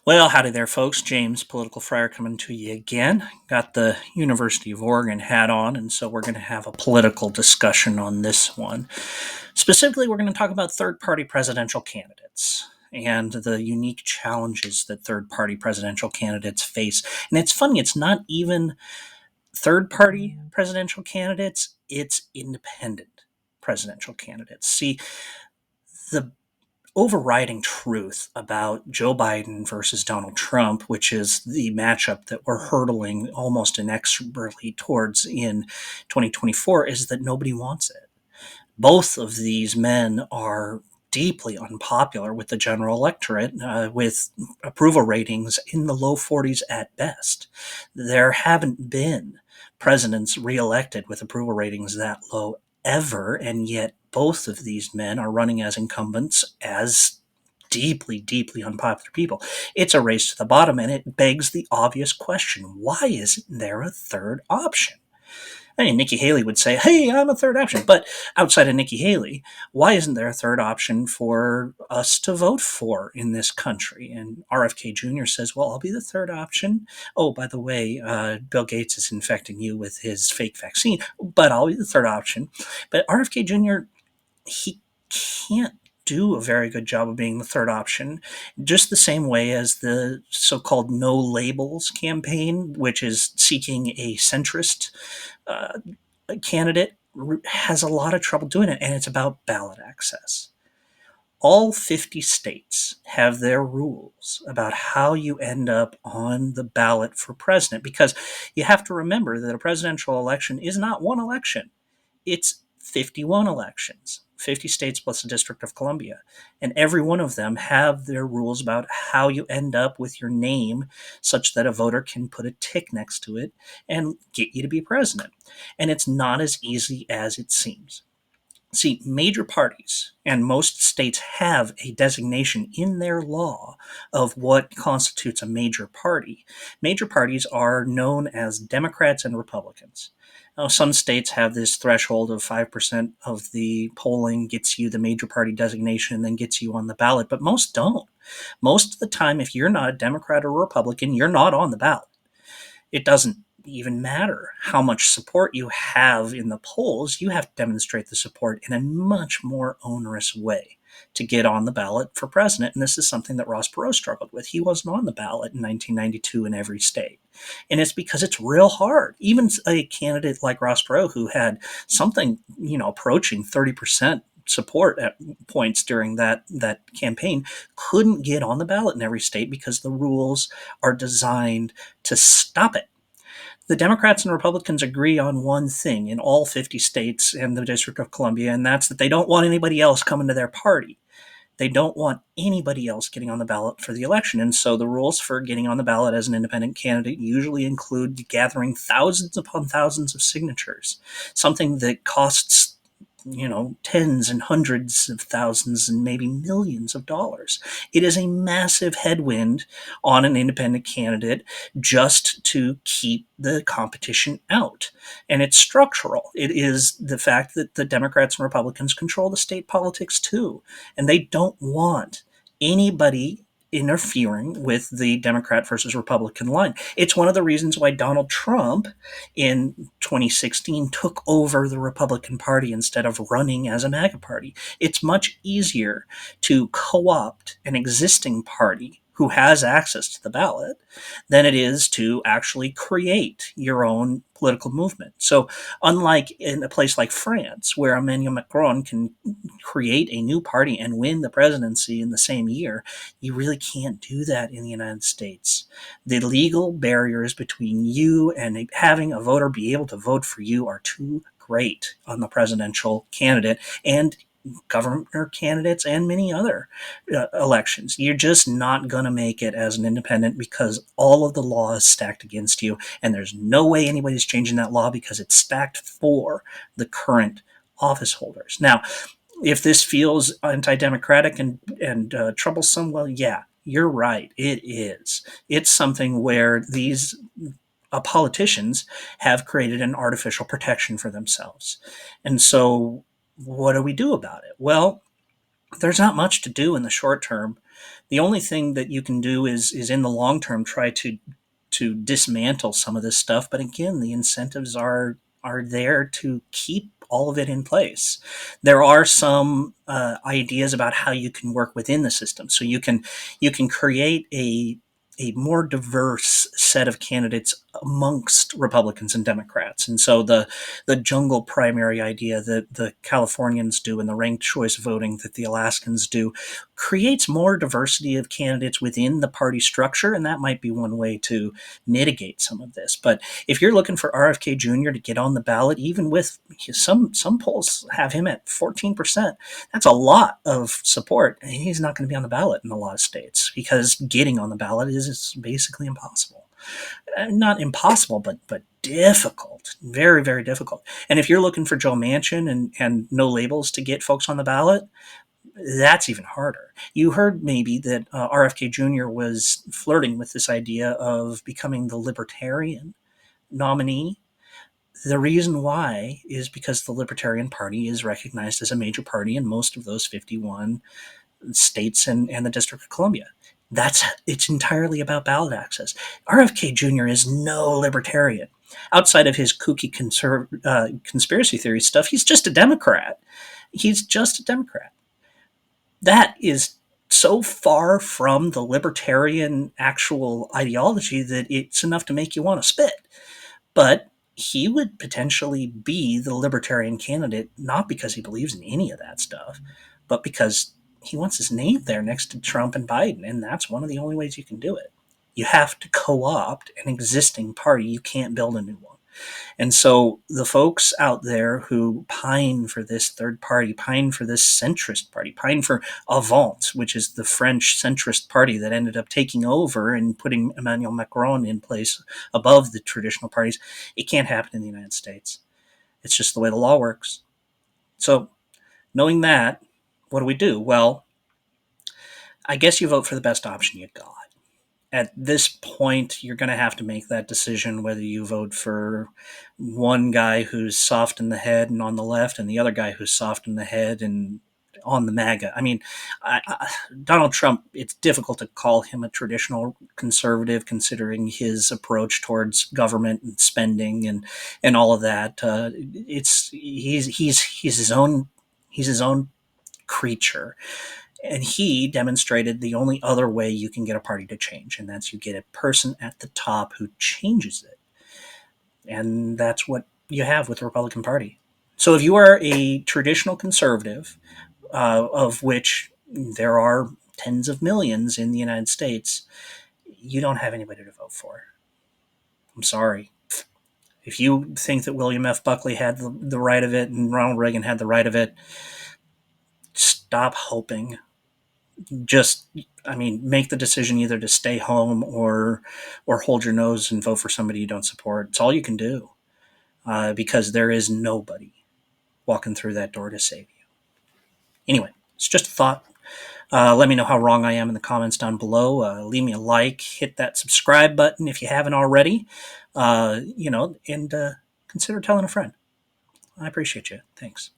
Well, howdy there, folks. James, Political Friar, coming to you again. Got the University of Oregon hat on, and so we're going to have a political discussion on this one. Specifically, we're going to talk about third party presidential candidates and the unique challenges that third party presidential candidates face. And it's funny, it's not even third party presidential candidates, it's independent presidential candidates. See, the overriding truth about Joe Biden versus Donald Trump, which is the matchup that we're hurtling almost inexorably towards in 2024, is that nobody wants it. Both of these men are deeply unpopular with the general electorate, with approval ratings in the low 40s at best. There haven't been presidents reelected with approval ratings that low ever, and yet both of these men are running as incumbents as deeply, deeply unpopular people. It's a race to the bottom, and it begs the obvious question: why isn't there a third option? I mean, Nikki Haley would say, hey, I'm a third option. But outside of Nikki Haley, why isn't there a third option for us to vote for in this country? And RFK Jr. says, well, I'll be the third option. Oh, by the way, Bill Gates is infecting you with his fake vaccine, but I'll be the third option. But RFK Jr., he can't do a very good job of being the third option, just the same way as the so-called no labels campaign, which is seeking a centrist uh, candidate, has a lot of trouble doing it, and it's about ballot access. All 50 states have their rules about how you end up on the ballot for president, because you have to remember that a presidential election is not one election. It's 51 elections, 50 states plus the District of Columbia. And every one of them have their rules about how you end up with your name such that a voter can put a tick next to it and get you to be president. And it's not as easy as it seems. See, major parties and most states have a designation in their law of what constitutes a major party. Major parties are known as Democrats and Republicans. Now, some states have this threshold of 5% of the polling gets you the major party designation and then gets you on the ballot, but most don't. Most of the time, if you're not a Democrat or Republican, you're not on the ballot. It doesn't even matter how much support you have in the polls. You have to demonstrate the support in a much more onerous way to get on the ballot for president. And this is something that Ross Perot struggled with. He wasn't on the ballot in 1992 in every state. And it's because it's real hard. Even a candidate like Ross Perot, who had something, approaching 30% support at points during that campaign, couldn't get on the ballot in every state because the rules are designed to stop it. The Democrats and Republicans agree on one thing in all 50 states and the District of Columbia, and that's that they don't want anybody else coming to their party. They don't want anybody else getting on the ballot for the election. And so the rules for getting on the ballot as an independent candidate usually include gathering thousands upon thousands of signatures, something that costs tens and hundreds of thousands and maybe millions of dollars. It is a massive headwind on an independent candidate just to keep the competition out. And it's structural. It is the fact that the Democrats and Republicans control the state politics too. And they don't want anybody interfering with the Democrat versus Republican line. It's one of the reasons why Donald Trump in 2016 took over the Republican Party instead of running as a MAGA party. It's much easier to co-opt an existing party who has access to the ballot than it is to actually create your own political movement. So unlike in a place like France, where Emmanuel Macron can create a new party and win the presidency in the same year, you really can't do that in the United States. The legal barriers between you and having a voter be able to vote for you are too great on the presidential candidate and governor candidates and many other elections. You're just not going to make it as an independent because all of the law is stacked against you, and there's no way anybody's changing that law because it's stacked for the current office holders. Now, if this feels anti-democratic and troublesome, well, yeah, you're right. It is. It's something where these politicians have created an artificial protection for themselves. And so what do we do about it? Well, there's not much to do in the short term The only thing that you can do is in the long term try to dismantle some of this stuff. But again, the incentives are there to keep all of it in place. There are some ideas about how you can work within the system, so you can create a more diverse set of candidates amongst Republicans and Democrats. And so the jungle primary idea that the Californians do and the ranked choice voting that the Alaskans do creates more diversity of candidates within the party structure, and that might be one way to mitigate some of this. But if you're looking for RFK Jr. to get on the ballot, even with some polls have him at 14%, that's a lot of support, and he's not going to be on the ballot in a lot of states because getting on the ballot is basically impossible. Not impossible, but difficult, very, very difficult. And if you're looking for Joe Manchin and no labels to get folks on the ballot, that's even harder. You heard maybe that RFK Jr. was flirting with this idea of becoming the Libertarian nominee. The reason why is because the Libertarian Party is recognized as a major party in most of those 51 states and the District of Columbia. It's entirely about ballot access. RFK Jr. is no libertarian. Outside of his kooky conspiracy theory stuff, he's just a Democrat. He's just a Democrat. That is so far from the libertarian actual ideology that it's enough to make you want to spit. But he would potentially be the libertarian candidate, not because he believes in any of that stuff, but because he wants his name there next to Trump and Biden. And that's one of the only ways you can do it. You have to co opt an existing party. You can't build a new one. And so the folks out there who pine for this third party, pine for this centrist party, pine for Avant, which is the French centrist party that ended up taking over and putting Emmanuel Macron in place above the traditional parties, it can't happen in the United States. It's just the way the law works. So knowing that, what do we do? Well, I guess you vote for the best option you got. At this point, you're going to have to make that decision whether you vote for one guy who's soft in the head and on the left and the other guy who's soft in the head and on the MAGA. I mean, Donald Trump, it's difficult to call him a traditional conservative considering his approach towards government and spending and all of that. He's his own creature. And he demonstrated the only other way you can get a party to change, and that's you get a person at the top who changes it. And that's what you have with the Republican Party. So if you are a traditional conservative, of which there are tens of millions in the United States, you don't have anybody to vote for. I'm sorry. If you think that William F. Buckley had the right of it and Ronald Reagan had the right of it, stop hoping. Make the decision either to stay home or hold your nose and vote for somebody you don't support. It's all you can do, because there is nobody walking through that door to save you. Anyway, it's just a thought. Let me know how wrong I am in the comments down below. Leave me a like, hit that subscribe button if you haven't already, and consider telling a friend. I appreciate you. Thanks.